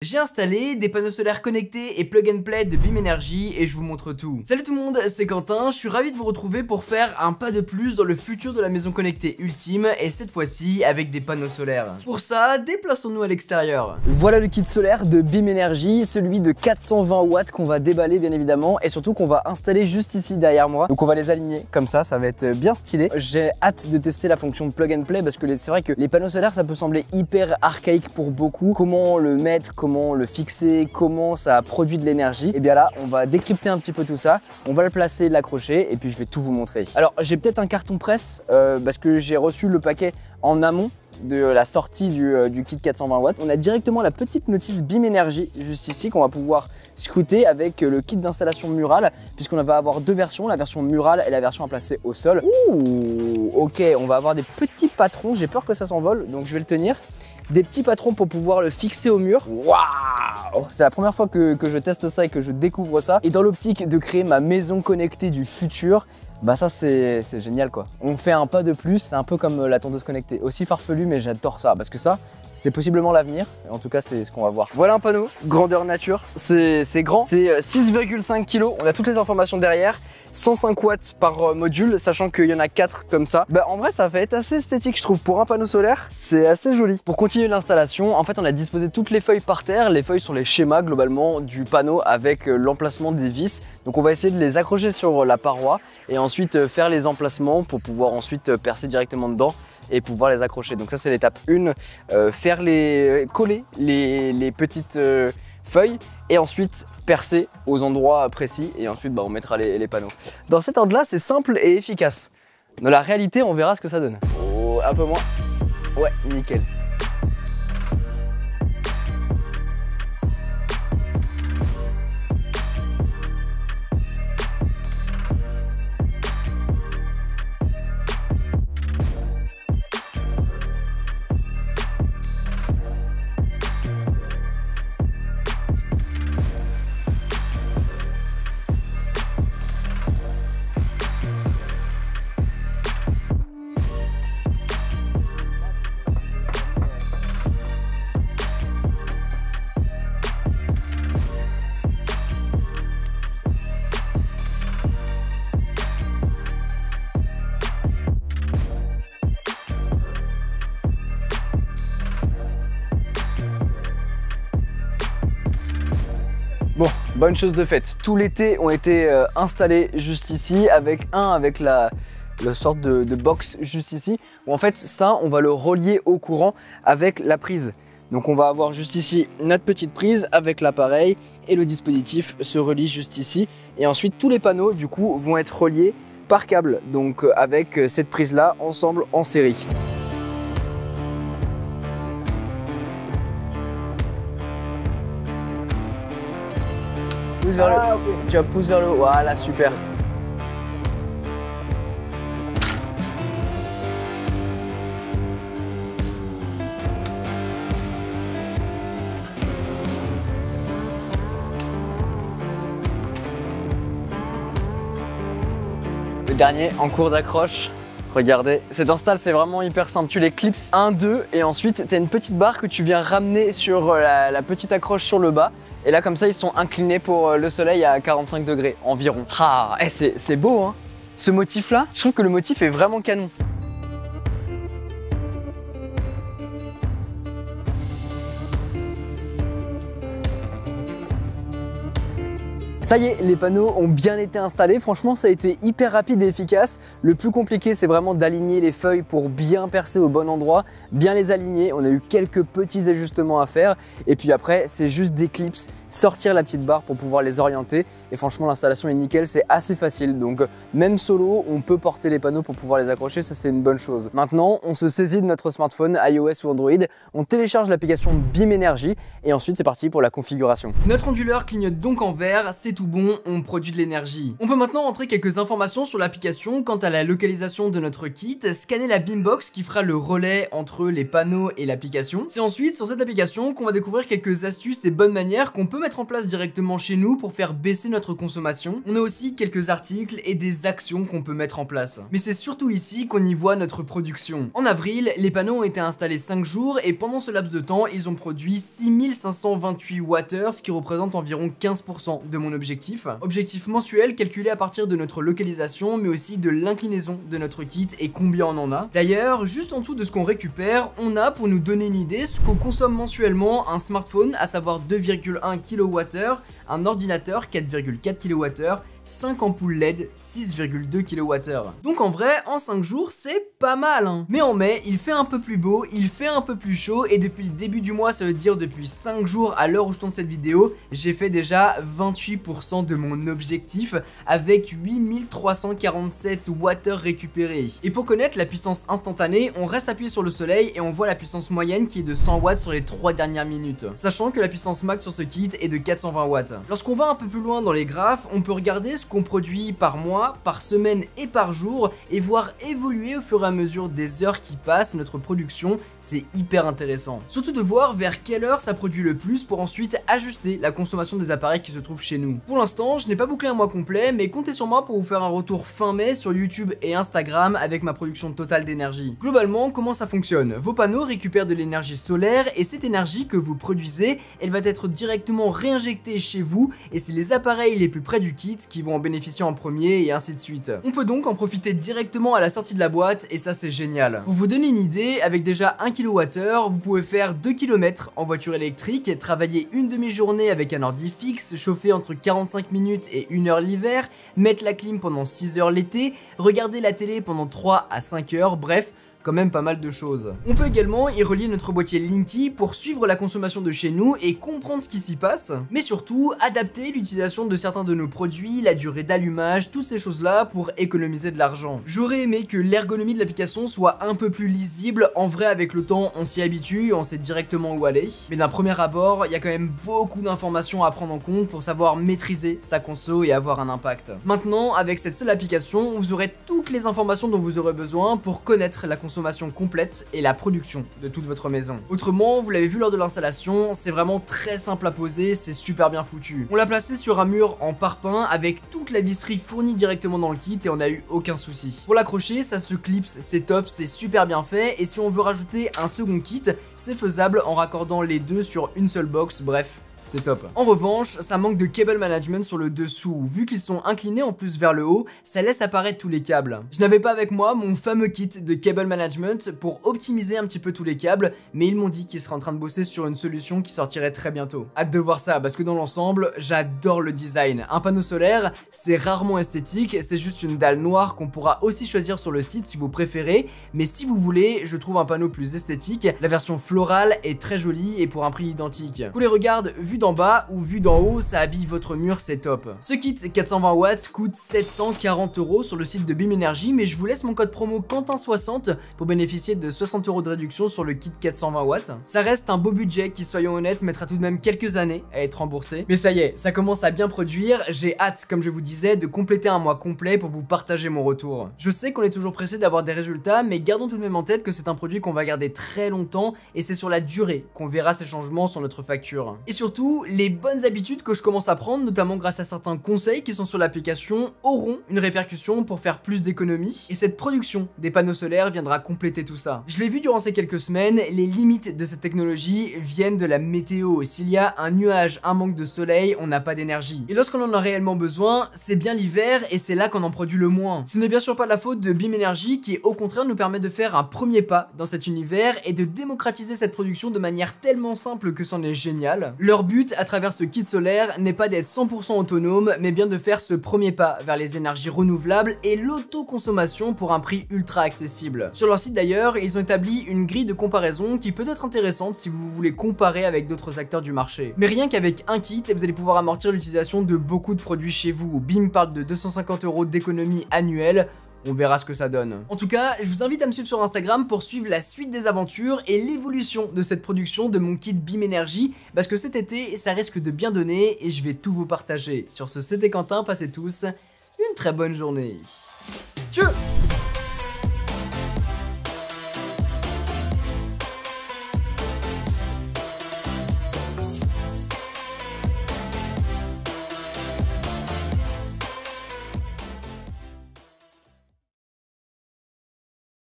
J'ai installé des panneaux solaires connectés et plug and play de Beam Energy et je vous montre tout. Salut tout le monde, c'est Quentin, je suis ravi de vous retrouver pour faire un pas de plus dans le futur de la maison connectée ultime et cette fois-ci avec des panneaux solaires. Pour ça, déplaçons-nous à l'extérieur. Voilà le kit solaire de Beam Energy, celui de 420 watts qu'on va déballer bien évidemment et surtout qu'on va installer juste ici derrière moi. Donc on va les aligner comme ça va être bien stylé. J'ai hâte de tester la fonction plug and play parce que c'est vrai que les panneaux solaires ça peut sembler hyper archaïque pour beaucoup. Comment le mettre, comment le fixer, comment ça produit de l'énergie. Et bien là, on va décrypter un petit peu tout ça. On va le placer, l'accrocher et puis je vais tout vous montrer. Alors j'ai peut-être un carton presse parce que j'ai reçu le paquet en amont de la sortie du kit 420 watts. On a directement la petite notice Beam Energy juste ici qu'on va pouvoir scruter avec le kit d'installation murale puisqu'on va avoir deux versions, la version murale et la version à placer au sol. Ouh, ok, on va avoir des petits patrons, j'ai peur que ça s'envole donc je vais le tenir. Des petits patrons pour pouvoir le fixer au mur. Waouh! C'est la première fois que je teste ça et que je découvre ça. Et dans l'optique de créer ma maison connectée du futur, bah ça c'est génial quoi. On fait un pas de plus, c'est un peu comme la tondeuse connectée. Aussi farfelu mais j'adore ça parce que ça, c'est possiblement l'avenir. En tout cas, c'est ce qu'on va voir. Voilà un panneau, grandeur nature. C'est grand, c'est 6,5 kg. On a toutes les informations derrière. 105 watts par module, sachant qu'il y en a 4 comme ça. Bah en vrai, ça va être assez esthétique, je trouve. Pour un panneau solaire, c'est assez joli. Pour continuer l'installation, en fait, on a disposé toutes les feuilles par terre. Les feuilles sont les schémas globalement du panneau avec l'emplacement des vis. Donc on va essayer de les accrocher sur la paroi et ensuite faire les emplacements pour pouvoir ensuite percer directement dedans et pouvoir les accrocher. Donc ça c'est l'étape 1, coller les petites feuilles et ensuite percer aux endroits précis et ensuite on mettra les panneaux. Dans cet ordre là c'est simple et efficace. Dans la réalité on verra ce que ça donne. Oh, un peu moins. Ouais, nickel. Bon, bonne chose de faite. Tout l'été ont été installés juste ici avec la sorte de box juste ici où en fait ça on va le relier au courant avec la prise. Donc on va avoir juste ici notre petite prise avec l'appareil et le dispositif se relie juste ici et ensuite tous les panneaux du coup vont être reliés par câble donc avec cette prise là ensemble en série. Pousse vers le... okay. Tu vas pousser vers le haut, voilà super. Le dernier en cours d'accroche. Regardez, cette install c'est vraiment hyper simple, tu les clips 1, 2 et ensuite tu as une petite barre que tu viens ramener sur la petite accroche sur le bas et là comme ça ils sont inclinés pour le soleil à 45 degrés environ. Ah, c'est beau hein, ce motif là, je trouve que le motif est vraiment canon. Ça y est, les panneaux ont bien été installés. Franchement, ça a été hyper rapide et efficace. Le plus compliqué, c'est vraiment d'aligner les feuilles pour bien percer au bon endroit, bien les aligner. On a eu quelques petits ajustements à faire. Et puis après, c'est juste des clips, sortir la petite barre pour pouvoir les orienter. Et franchement, l'installation est nickel, c'est assez facile. Donc, même solo, on peut porter les panneaux pour pouvoir les accrocher. Ça, c'est une bonne chose. Maintenant, on se saisit de notre smartphone, iOS ou Android. On télécharge l'application Beam Energy. Et ensuite, c'est parti pour la configuration. Notre onduleur clignote donc en vert. C'est tout bon, on produit de l'énergie. On peut maintenant rentrer quelques informations sur l'application quant à la localisation de notre kit, scanner la Beambox qui fera le relais entre les panneaux et l'application. C'est ensuite sur cette application qu'on va découvrir quelques astuces et bonnes manières qu'on peut mettre en place directement chez nous pour faire baisser notre consommation. On a aussi quelques articles et des actions qu'on peut mettre en place. Mais c'est surtout ici qu'on y voit notre production. En avril, les panneaux ont été installés 5 jours et pendant ce laps de temps, ils ont produit 6528 Wh, ce qui représente environ 15% de mon objectif. Objectif mensuel calculé à partir de notre localisation, mais aussi de l'inclinaison de notre kit et combien on en a. D'ailleurs, juste en dessous de ce qu'on récupère, on a, pour nous donner une idée, ce qu'on consomme mensuellement, un smartphone, à savoir 2,1 kWh, un ordinateur 4,4 kWh, 5 ampoules LED 6,2 kWh. Donc en vrai, en 5 jours, c'est pas mal hein. Mais en mai, il fait un peu plus beau, il fait un peu plus chaud et depuis le début du mois, ça veut dire depuis 5 jours à l'heure où je tourne cette vidéo, j'ai fait déjà 28% de mon objectif avec 8347 Wh récupérés. Et pour connaître la puissance instantanée, on reste appuyé sur le soleil et on voit la puissance moyenne qui est de 100 watts sur les 3 dernières minutes. Sachant que la puissance max sur ce kit est de 420 watts. Lorsqu'on va un peu plus loin dans les graphes, on peut regarder ce qu'on produit par mois, par semaine et par jour et voir évoluer au fur et à mesure des heures qui passent notre production. C'est hyper intéressant. Surtout de voir vers quelle heure ça produit le plus pour ensuite ajuster la consommation des appareils qui se trouvent chez nous. Pour l'instant, je n'ai pas bouclé un mois complet, mais comptez sur moi pour vous faire un retour fin mai sur YouTube et Instagram avec ma production totale d'énergie. Globalement, comment ça fonctionne? Vos panneaux récupèrent de l'énergie solaire et cette énergie que vous produisez, elle va être directement réinjectée chez vous et c'est les appareils les plus près du kit qui vont en bénéficier en premier et ainsi de suite. On peut donc en profiter directement à la sortie de la boîte et ça c'est génial. Pour vous donner une idée, avec déjà 1 kWh, vous pouvez faire 2 km en voiture électrique, travailler une demi-journée avec un ordi fixe, chauffer entre 45 minutes et 1 heure l'hiver, mettre la clim pendant 6 heures l'été, regarder la télé pendant 3 à 5 heures, bref, quand même pas mal de choses. On peut également y relier notre boîtier Linky pour suivre la consommation de chez nous et comprendre ce qui s'y passe, mais surtout adapter l'utilisation de certains de nos produits, la durée d'allumage, toutes ces choses là pour économiser de l'argent. J'aurais aimé que l'ergonomie de l'application soit un peu plus lisible, en vrai avec le temps on s'y habitue, on sait directement où aller, mais d'un premier abord il y a quand même beaucoup d'informations à prendre en compte pour savoir maîtriser sa conso et avoir un impact. Maintenant avec cette seule application, vous aurez toutes les informations dont vous aurez besoin pour connaître la consommation complète et la production de toute votre maison. Autrement, vous l'avez vu lors de l'installation, c'est vraiment très simple à poser, c'est super bien foutu. On l'a placé sur un mur en parpaing avec toute la visserie fournie directement dans le kit et on n'a eu aucun souci. Pour l'accrocher, ça se clipse, c'est top, c'est super bien fait et si on veut rajouter un second kit, c'est faisable en raccordant les deux sur une seule box, bref. C'est top. En revanche, ça manque de cable management sur le dessous. Vu qu'ils sont inclinés en plus vers le haut, ça laisse apparaître tous les câbles. Je n'avais pas avec moi mon fameux kit de cable management pour optimiser un petit peu tous les câbles, mais ils m'ont dit qu'ils seraient en train de bosser sur une solution qui sortirait très bientôt. Hâte de voir ça, parce que dans l'ensemble, j'adore le design. Un panneau solaire, c'est rarement esthétique, c'est juste une dalle noire qu'on pourra aussi choisir sur le site si vous préférez, mais si vous voulez, je trouve un panneau plus esthétique. La version florale est très jolie et pour un prix identique. Pour les regards, vu d'en bas ou vu d'en haut, ça habille votre mur, c'est top. Ce kit 420 watts coûte 740 € sur le site de Beam Energy, mais je vous laisse mon code promo Quentin60 pour bénéficier de 60 € de réduction sur le kit 420 watts. Ça reste un beau budget qui, soyons honnêtes, mettra tout de même quelques années à être remboursé. Mais ça y est, ça commence à bien produire. J'ai hâte, comme je vous disais, de compléter un mois complet pour vous partager mon retour. Je sais qu'on est toujours pressé d'avoir des résultats, mais gardons tout de même en tête que c'est un produit qu'on va garder très longtemps et c'est sur la durée qu'on verra ces changements sur notre facture. Et surtout, les bonnes habitudes que je commence à prendre, notamment grâce à certains conseils qui sont sur l'application, auront une répercussion pour faire plus d'économies. Et cette production des panneaux solaires viendra compléter tout ça. Je l'ai vu durant ces quelques semaines, les limites de cette technologie viennent de la météo. S'il y a un nuage, un manque de soleil, on n'a pas d'énergie. Et lorsqu'on en a réellement besoin, c'est bien l'hiver et c'est là qu'on en produit le moins. Ce n'est bien sûr pas la faute de Beam Energy qui au contraire nous permet de faire un premier pas dans cet univers et de démocratiser cette production de manière tellement simple que c'en est génial. Leur but à travers ce kit solaire n'est pas d'être 100% autonome, mais bien de faire ce premier pas vers les énergies renouvelables et l'autoconsommation pour un prix ultra accessible. Sur leur site d'ailleurs, ils ont établi une grille de comparaison qui peut être intéressante si vous voulez comparer avec d'autres acteurs du marché. Mais rien qu'avec un kit, vous allez pouvoir amortir l'utilisation de beaucoup de produits chez vous. Beam parle de 250 € d'économie annuelle. On verra ce que ça donne. En tout cas, je vous invite à me suivre sur Instagram pour suivre la suite des aventures et l'évolution de cette production de mon kit BIM Energy, parce que cet été, ça risque de bien donner et je vais tout vous partager. Sur ce, c'était Quentin, passez tous une très bonne journée. Tchau!